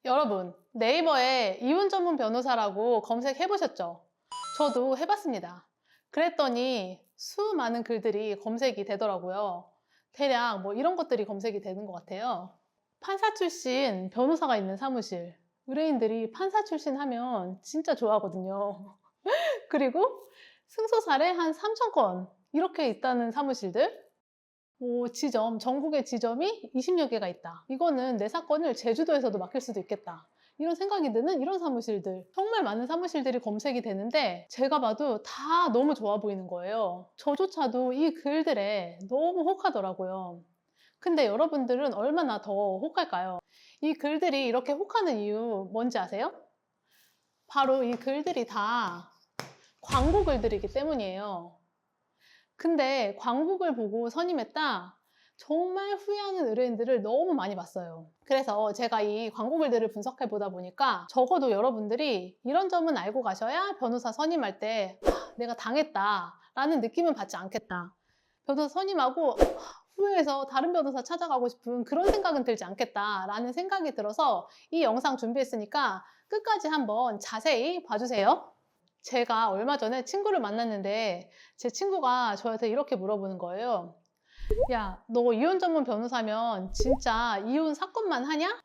여러분, 네이버에 이혼 전문 변호사라고 검색해 보셨죠? 저도 해봤습니다. 그랬더니 수많은 글들이 검색이 되더라고요. 대략 뭐 이런 것들이 검색이 되는 것 같아요. 판사 출신 변호사가 있는 사무실. 의뢰인들이 판사 출신 하면 진짜 좋아하거든요. 그리고 승소 사례 한 3,000건 이렇게 있다는 사무실들. 전국의 지점이 20여 개가 있다. 이거는 내 사건을 제주도에서도 맡길 수도 있겠다. 이런 생각이 드는 이런 사무실들. 정말 많은 사무실들이 검색이 되는데 제가 봐도 다 너무 좋아 보이는 거예요. 저조차도 이 글들에 너무 혹하더라고요. 근데 여러분들은 얼마나 더 혹할까요? 이 글들이 이렇게 혹하는 이유 뭔지 아세요? 바로 이 글들이 다 광고 글들이기 때문이에요. 근데 광고글 보고 선임했다? 정말 후회하는 의뢰인들을 너무 많이 봤어요. 그래서 제가 이 광고글들을 분석해 보다 보니까 적어도 여러분들이 이런 점은 알고 가셔야 변호사 선임할 때 내가 당했다 라는 느낌은 받지 않겠다. 변호사 선임하고 후회해서 다른 변호사 찾아가고 싶은 그런 생각은 들지 않겠다 라는 생각이 들어서 이 영상 준비했으니까 끝까지 한번 자세히 봐주세요. 제가 얼마 전에 친구를 만났는데 제 친구가 저한테 이렇게 물어보는 거예요. 야, 너 이혼 전문 변호사면 진짜 이혼 사건만 하냐?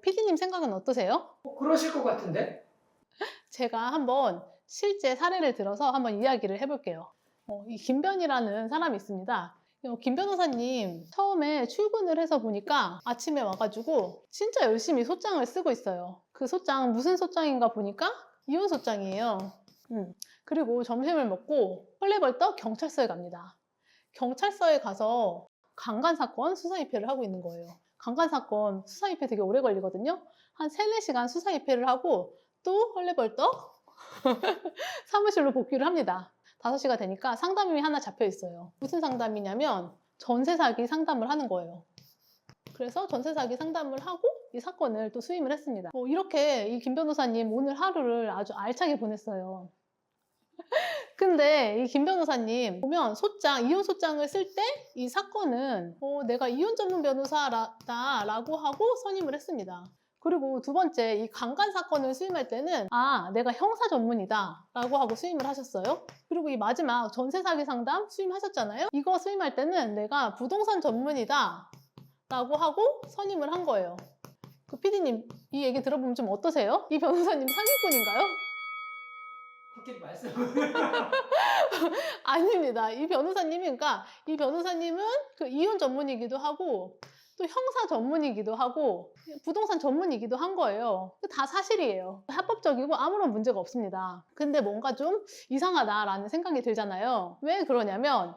피디님 생각은 어떠세요? 그러실 것 같은데? 제가 한번 실제 사례를 들어서 한번 이야기를 해볼게요. 이 김변이라는 사람이 있습니다. 김 변호사님 처음에 출근을 해서 보니까 아침에 와가지고 진짜 열심히 소장을 쓰고 있어요. 그 소장 무슨 소장인가 보니까 이혼 소장이에요. 그리고 점심을 먹고 헐레벌떡 경찰서에 갑니다. 경찰서에 가서 강간사건 수사입회를 하고 있는 거예요. 강간사건 수사입회 되게 오래 걸리거든요. 한 3, 4시간 수사입회를 하고 또 헐레벌떡 사무실로 복귀를 합니다. 5시가 되니까 상담이 하나 잡혀 있어요. 무슨 상담이냐면 전세 사기 상담을 하는 거예요. 그래서 전세 사기 상담을 하고 이 사건을 또 수임을 했습니다. 이렇게 이 김 변호사님 오늘 하루를 아주 알차게 보냈어요. 근데 이 김 변호사님 보면 이혼 소장을 쓸 때 이 사건은 내가 이혼 전문 변호사다 라고 하고 선임을 했습니다. 그리고 두 번째 이 강간 사건을 수임할 때는 내가 형사 전문이다 라고 하고 수임을 하셨어요. 그리고 이 마지막 전세 사기 상담 수임하셨잖아요. 이거 수임할 때는 내가 부동산 전문이다 라고 하고 선임을 한 거예요. 그 PD님 이 얘기 들어보면 좀 어떠세요? 이 변호사님 사기꾼인가요? 그렇게 말씀을 아닙니다. 이 변호사님은 그 이혼 전문이기도 하고 또 형사 전문이기도 하고 부동산 전문이기도 한 거예요. 다 사실이에요. 합법적이고 아무런 문제가 없습니다. 근데 뭔가 좀 이상하다라는 생각이 들잖아요. 왜 그러냐면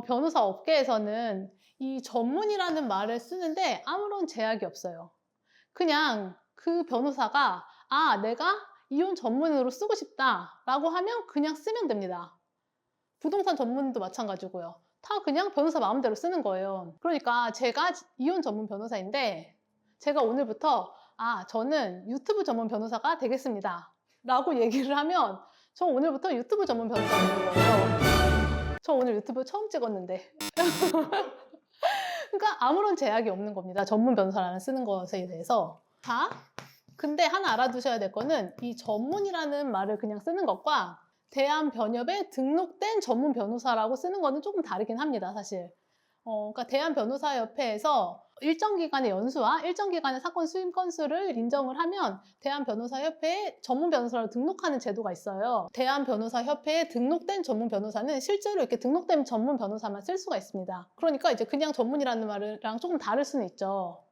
변호사 업계에서는 이 전문이라는 말을 쓰는데 아무런 제약이 없어요. 그냥 그 변호사가 내가 이혼 전문으로 쓰고 싶다 라고 하면 그냥 쓰면 됩니다. 부동산 전문도 마찬가지고요. 다 그냥 변호사 마음대로 쓰는 거예요. 그러니까 제가 이혼 전문 변호사인데 제가 오늘부터 저는 유튜브 전문 변호사가 되겠습니다 라고 얘기를 하면 저 오늘부터 유튜브 전문 변호사가 되는 거예요. 저 오늘 유튜브 처음 찍었는데 그러니까 아무런 제약이 없는 겁니다. 전문 변호사라는 쓰는 것에 대해서. 근데 하나 알아두셔야 될 거는 이 전문이라는 말을 그냥 쓰는 것과 대한변협에 등록된 전문 변호사라고 쓰는 거는 조금 다르긴 합니다, 사실. 그러니까 대한변호사협회에서 일정 기간의 연수와 일정 기간의 사건 수임 건수를 인정을 하면 대한변호사협회에 전문 변호사로 등록하는 제도가 있어요. 대한변호사협회에 등록된 전문 변호사는 실제로 이렇게 등록된 전문 변호사만 쓸 수가 있습니다. 그러니까 이제 그냥 전문이라는 말이랑 조금 다를 수는 있죠.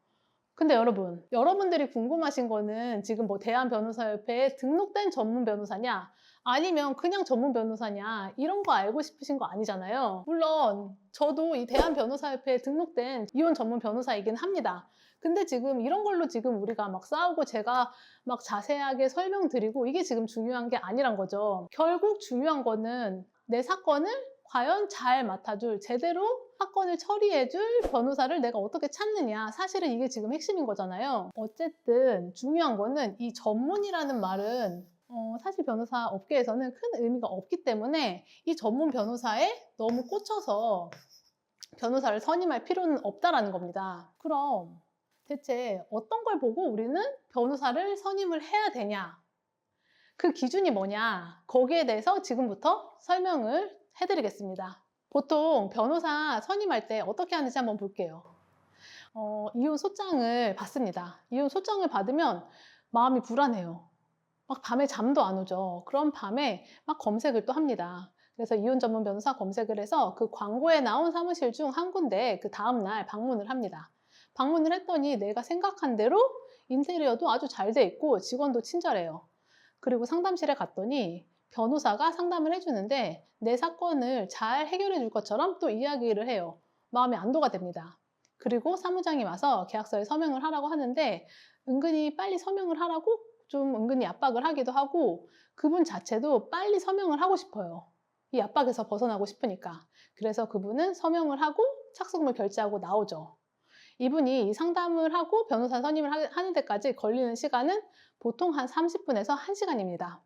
근데 여러분들이 궁금하신 거는 지금 뭐 대한변호사협회에 등록된 전문 변호사냐 아니면 그냥 전문 변호사냐 이런 거 알고 싶으신 거 아니잖아요. 물론 저도 이 대한변호사협회에 등록된 이혼 전문 변호사이긴 합니다. 근데 지금 이런 걸로 지금 우리가 막 싸우고 제가 막 자세하게 설명드리고 이게 지금 중요한 게 아니란 거죠. 결국 중요한 거는 내 사건을 과연 잘 맡아줄, 제대로 사건을 처리해줄 변호사를 내가 어떻게 찾느냐. 사실은 이게 지금 핵심인 거잖아요. 어쨌든 중요한 거는 이 전문이라는 말은 사실 변호사 업계에서는 큰 의미가 없기 때문에 이 전문 변호사에 너무 꽂혀서 변호사를 선임할 필요는 없다라는 겁니다. 그럼 대체 어떤 걸 보고 우리는 변호사를 선임을 해야 되냐? 그 기준이 뭐냐? 거기에 대해서 지금부터 설명을 해드리겠습니다. 보통 변호사 선임할 때 어떻게 하는지 한번 볼게요. 이혼 소장을 받습니다. 이혼 소장을 받으면 마음이 불안해요. 막 밤에 잠도 안 오죠. 그런 밤에 막 검색을 또 합니다. 그래서 이혼 전문 변호사 검색을 해서 그 광고에 나온 사무실 중 한 군데 그 다음날 방문을 합니다. 방문을 했더니 내가 생각한 대로 인테리어도 아주 잘 돼 있고 직원도 친절해요. 그리고 상담실에 갔더니 변호사가 상담을 해주는데 내 사건을 잘 해결해 줄 것처럼 또 이야기를 해요. 마음이 안도가 됩니다. 그리고 사무장이 와서 계약서에 서명을 하라고 하는데 은근히 빨리 서명을 하라고 좀 은근히 압박을 하기도 하고 그분 자체도 빨리 서명을 하고 싶어요. 이 압박에서 벗어나고 싶으니까. 그래서 그분은 서명을 하고 착수금을 결제하고 나오죠. 이분이 상담을 하고 변호사 선임을 하는 데까지 걸리는 시간은 보통 한 30분에서 1시간입니다.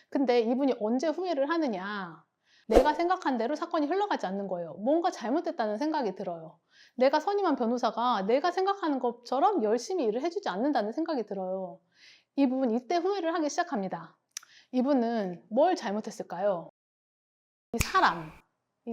근데 이분이 언제 후회를 하느냐? 내가 생각한 대로 사건이 흘러가지 않는 거예요. 뭔가 잘못됐다는 생각이 들어요. 내가 선임한 변호사가 내가 생각하는 것처럼 열심히 일을 해주지 않는다는 생각이 들어요. 이분 이때 후회를 하기 시작합니다. 이분은 뭘 잘못했을까요? 이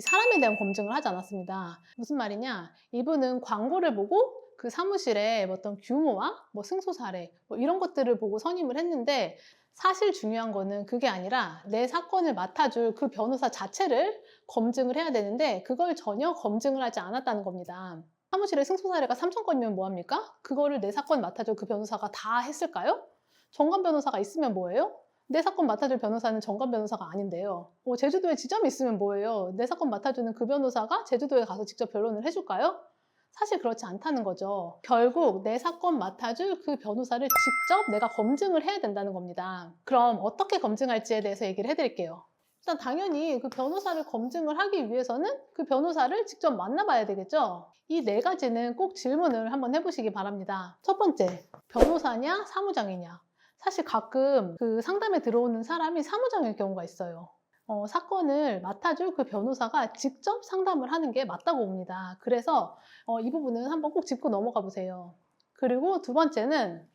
사람에 대한 검증을 하지 않았습니다. 무슨 말이냐? 이분은 광고를 보고 그 사무실의 어떤 규모와 승소 사례 이런 것들을 보고 선임을 했는데 사실 중요한 거는 그게 아니라 내 사건을 맡아줄 그 변호사 자체를 검증을 해야 되는데 그걸 전혀 검증을 하지 않았다는 겁니다. 사무실의 승소 사례가 3,000건이면 뭐합니까? 그거를 내 사건 맡아줄 그 변호사가 다 했을까요? 정관 변호사가 있으면 뭐예요? 내 사건 맡아줄 변호사는 정관 변호사가 아닌데요. 제주도에 지점이 있으면 뭐예요? 내 사건 맡아주는 그 변호사가 제주도에 가서 직접 변론을 해줄까요? 사실 그렇지 않다는 거죠. 결국 내 사건 맡아줄 그 변호사를 직접 내가 검증을 해야 된다는 겁니다. 그럼 어떻게 검증할지에 대해서 얘기를 해드릴게요. 일단 당연히 그 변호사를 검증을 하기 위해서는 그 변호사를 직접 만나봐야 되겠죠? 이 네 가지는 꼭 질문을 한번 해보시기 바랍니다. 첫 번째, 변호사냐 사무장이냐? 사실 가끔 그 상담에 들어오는 사람이 사무장일 경우가 있어요. 사건을 맡아줄 그 변호사가 직접 상담을 하는 게 맞다고 봅니다. 그래서 이 부분은 한번 꼭 짚고 넘어가 보세요. 그리고 두 번째는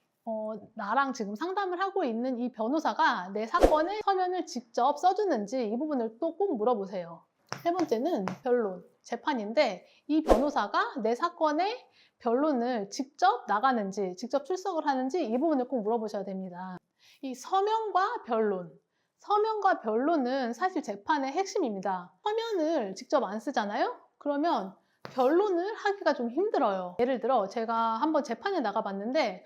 나랑 지금 상담을 하고 있는 이 변호사가 내 사건의 서면을 직접 써주는지 이 부분을 또 꼭 물어보세요. 세 번째는 변론, 재판인데 이 변호사가 내 사건의 변론을 직접 나가는지, 직접 출석을 하는지 이 부분을 꼭 물어보셔야 됩니다. 이 서면과 변론은 사실 재판의 핵심입니다. 서면을 직접 안 쓰잖아요? 그러면 변론을 하기가 좀 힘들어요. 예를 들어 제가 한번 재판에 나가봤는데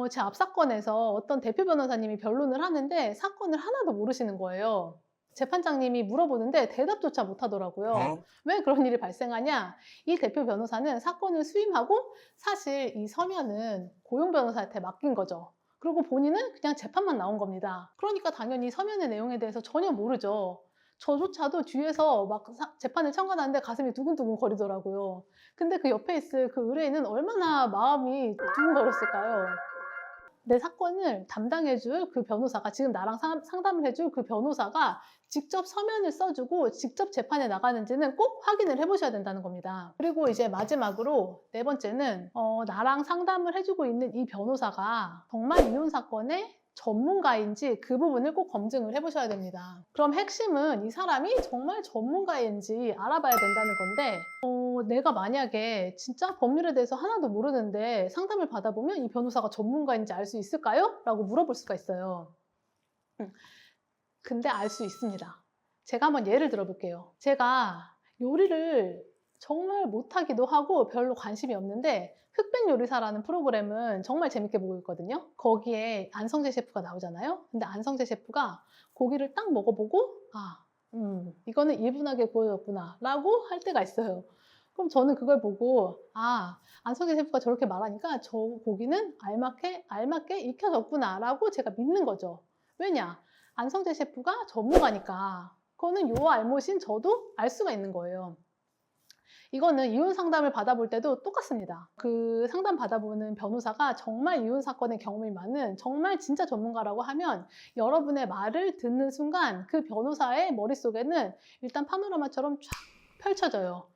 제 앞 사건에서 어떤 대표 변호사님이 변론을 하는데 사건을 하나도 모르시는 거예요. 재판장님이 물어보는데 대답조차 못하더라고요. 왜 그런 일이 발생하냐? 이 대표 변호사는 사건을 수임하고 사실 이 서면은 고용 변호사한테 맡긴 거죠. 그리고 본인은 그냥 재판만 나온 겁니다. 그러니까 당연히 서면의 내용에 대해서 전혀 모르죠. 저조차도 뒤에서 막 재판을 참관하는데 가슴이 두근두근 거리더라고요. 근데 그 옆에 있을 그 의뢰인은 얼마나 마음이 두근거렸을까요? 내 사건을 담당해줄 그 변호사가 지금 나랑 상담을 해줄 그 변호사가 직접 서면을 써주고 직접 재판에 나가는지는 꼭 확인을 해보셔야 된다는 겁니다. 그리고 이제 마지막으로 네 번째는 나랑 상담을 해주고 있는 이 변호사가 정말 이혼 사건의 전문가인지 그 부분을 꼭 검증을 해보셔야 됩니다. 그럼 핵심은 이 사람이 정말 전문가인지 알아봐야 된다는 건데 내가 만약에 진짜 법률에 대해서 하나도 모르는데 상담을 받아보면 이 변호사가 전문가인지 알 수 있을까요? 라고 물어볼 수가 있어요. 근데 알 수 있습니다. 제가 한번 예를 들어볼게요. 제가 요리를 정말 못하기도 하고 별로 관심이 없는데 흑백 요리사라는 프로그램은 정말 재밌게 보고 있거든요. 거기에 안성재 셰프가 나오잖아요. 근데 안성재 셰프가 고기를 딱 먹어보고 이거는 이분하게 구워졌구나 라고 할 때가 있어요. 그럼 저는 그걸 보고 안성재 셰프가 저렇게 말하니까 저 고기는 알맞게 익혀졌구나 라고 제가 믿는 거죠. 왜냐? 안성재 셰프가 전문가니까 그거는 요 알못인 저도 알 수가 있는 거예요. 이거는 이혼 상담을 받아볼 때도 똑같습니다. 그 상담 받아보는 변호사가 정말 이혼 사건의 경험이 많은 정말 진짜 전문가라고 하면 여러분의 말을 듣는 순간 그 변호사의 머릿속에는 일단 파노라마처럼 쫙 펼쳐져요.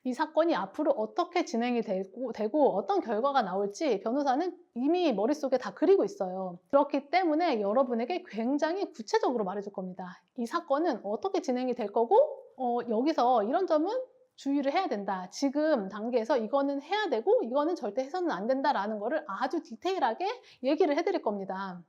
이 사건이 앞으로 어떻게 진행이 되고 어떤 결과가 나올지 변호사는 이미 머릿속에 다 그리고 있어요. 그렇기 때문에 여러분에게 굉장히 구체적으로 말해줄 겁니다. 이 사건은 어떻게 진행이 될 거고 여기서 이런 점은 주의를 해야 된다. 지금 단계에서 이거는 해야 되고 이거는 절대 해서는 안 된다라는 거를 아주 디테일하게 얘기를 해드릴 겁니다.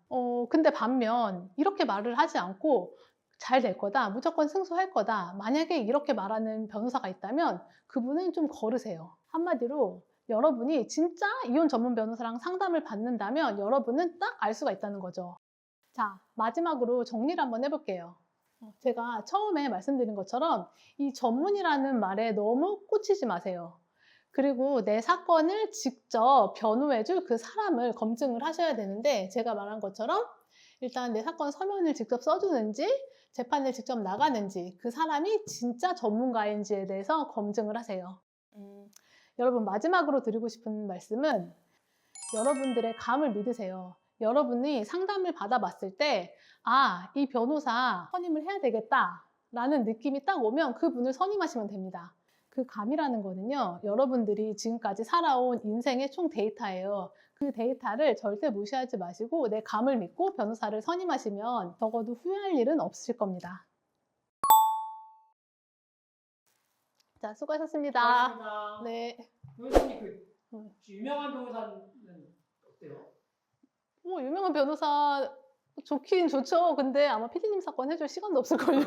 근데 반면 이렇게 말을 하지 않고 잘 될 거다, 무조건 승소할 거다. 만약에 이렇게 말하는 변호사가 있다면 그분은 좀 거르세요. 한마디로 여러분이 진짜 이혼 전문 변호사랑 상담을 받는다면 여러분은 딱 알 수가 있다는 거죠. 자, 마지막으로 정리를 한번 해볼게요. 제가 처음에 말씀드린 것처럼 이 전문이라는 말에 너무 꽂히지 마세요. 그리고 내 사건을 직접 변호해줄 그 사람을 검증을 하셔야 되는데 제가 말한 것처럼 일단 내 사건 서면을 직접 써주는지 재판을 직접 나가는지 그 사람이 진짜 전문가인지에 대해서 검증을 하세요. 여러분 마지막으로 드리고 싶은 말씀은 여러분들의 감을 믿으세요. 여러분이 상담을 받아봤을 때 이 변호사 선임을 해야 되겠다 라는 느낌이 딱 오면 그분을 선임하시면 됩니다. 그 감이라는 거는요, 여러분들이 지금까지 살아온 인생의 총 데이터예요. 그 데이터를 절대 무시하지 마시고 내 감을 믿고 변호사를 선임하시면 적어도 후회할 일은 없으실 겁니다. 자, 수고하셨습니다. 고맙습니다. 네. 변호사님 유명한 변호사는 어때요? 유명한 변호사 좋긴 좋죠. 근데 아마 피디님 사건 해줄 시간도 없을걸요.